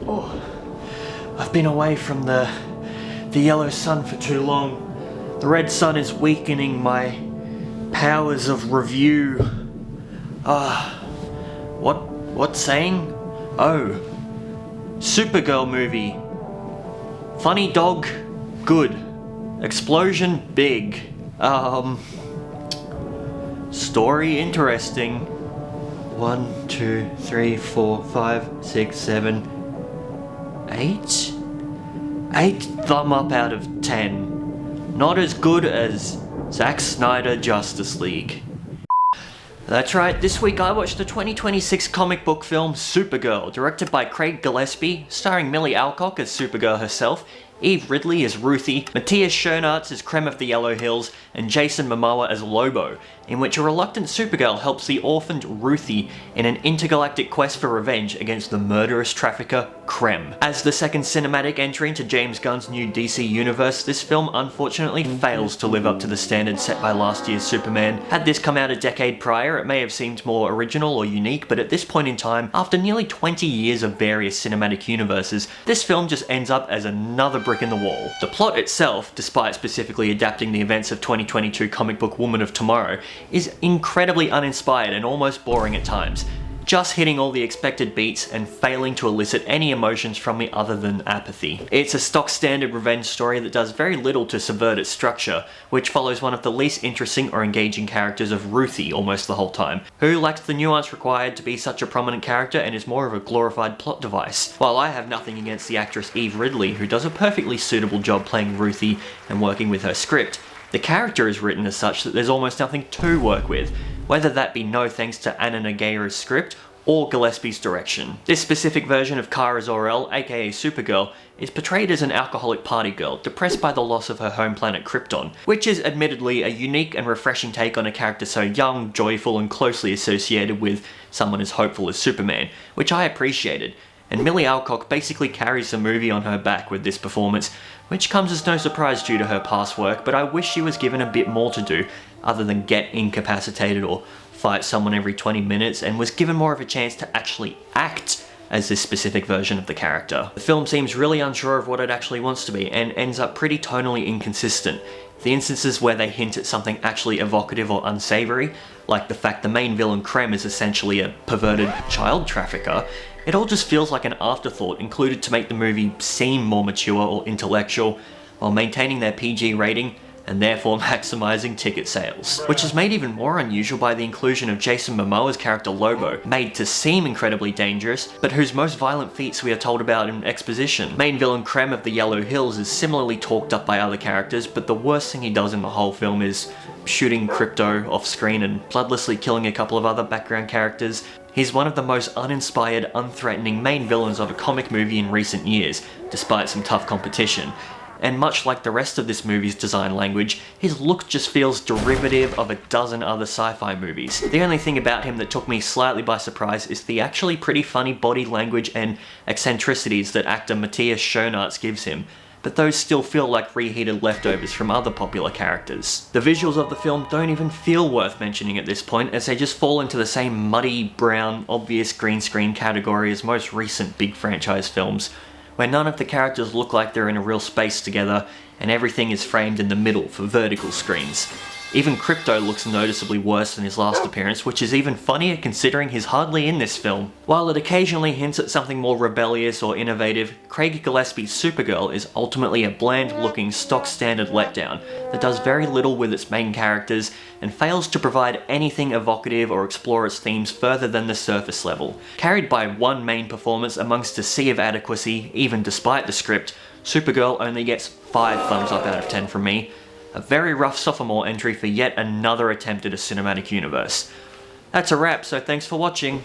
Oh, I've been away from the yellow sun for too long. The red sun is weakening my powers of review. What saying? Oh, Supergirl movie. Funny dog, good. Explosion, big. Story, interesting. 1, 2, 3, 4, 5, 6, 7, 8? 8 thumb up out of 10. Not as good as Zack Snyder Justice League. That's right, this week I watched the 2026 comic book film Supergirl, directed by Craig Gillespie, starring Millie Alcock as Supergirl herself, Eve Ridley as Ruthie, Matthias Schoenaerts as Krem of the Yellow Hills, and Jason Momoa as Lobo, in which a reluctant Supergirl helps the orphaned Ruthie in an intergalactic quest for revenge against the murderous trafficker Krem. As the second cinematic entry into James Gunn's new DC universe, this film unfortunately fails to live up to the standards set by last year's Superman. Had this come out a decade prior, it may have seemed more original or unique, but at this point in time, after nearly 20 years of various cinematic universes, this film just ends up as another brick in the wall. The plot itself, despite specifically adapting the events of 2022 comic book Woman of Tomorrow, is incredibly uninspired and almost boring at times, just hitting all the expected beats and failing to elicit any emotions from me other than apathy. It's a stock standard revenge story that does very little to subvert its structure, which follows one of the least interesting or engaging characters of Ruthie almost the whole time, who lacks the nuance required to be such a prominent character and is more of a glorified plot device. While I have nothing against the actress Eve Ridley, who does a perfectly suitable job playing Ruthie and working with her script, the character is written as such that there's almost nothing to work with, whether that be no thanks to Anna Nagaira's script or Gillespie's direction. This specific version of Kara Zor-El, aka Supergirl, is portrayed as an alcoholic party girl, depressed by the loss of her home planet Krypton, which is admittedly a unique and refreshing take on a character so young, joyful, and closely associated with someone as hopeful as Superman, which I appreciated. And Millie Alcock basically carries the movie on her back with this performance, which comes as no surprise due to her past work, but I wish she was given a bit more to do, other than get incapacitated or fight someone every 20 minutes, and was given more of a chance to actually act as this specific version of the character. The film seems really unsure of what it actually wants to be, and ends up pretty tonally inconsistent. The instances where they hint at something actually evocative or unsavory, like the fact the main villain Krem is essentially a perverted child trafficker, it all just feels like an afterthought included to make the movie seem more mature or intellectual, while maintaining their PG rating and therefore maximising ticket sales. Which is made even more unusual by the inclusion of Jason Momoa's character Lobo, made to seem incredibly dangerous, but whose most violent feats we are told about in exposition. Main villain Krem of the Yellow Hills is similarly talked up by other characters, but the worst thing he does in the whole film is shooting Krypto off screen and bloodlessly killing a couple of other background characters. He's one of the most uninspired, unthreatening main villains of a comic movie in recent years, despite some tough competition. And much like the rest of this movie's design language, his look just feels derivative of a dozen other sci-fi movies. The only thing about him that took me slightly by surprise is the actually pretty funny body language and eccentricities that actor Matthias Schoenaerts gives him, but those still feel like reheated leftovers from other popular characters. The visuals of the film don't even feel worth mentioning at this point, as they just fall into the same muddy, brown, obvious green screen category as most recent big franchise films, where none of the characters look like they're in a real space together, and everything is framed in the middle for vertical screens. Even Krypto looks noticeably worse than his last appearance, which is even funnier considering he's hardly in this film. While it occasionally hints at something more rebellious or innovative, Craig Gillespie's Supergirl is ultimately a bland-looking, stock-standard letdown that does very little with its main characters and fails to provide anything evocative or explore its themes further than the surface level. Carried by one main performance amongst a sea of adequacy, even despite the script, Supergirl only gets 5 thumbs up out of 10 from me. A very rough sophomore entry for yet another attempt at a cinematic universe. That's a wrap, so thanks for watching.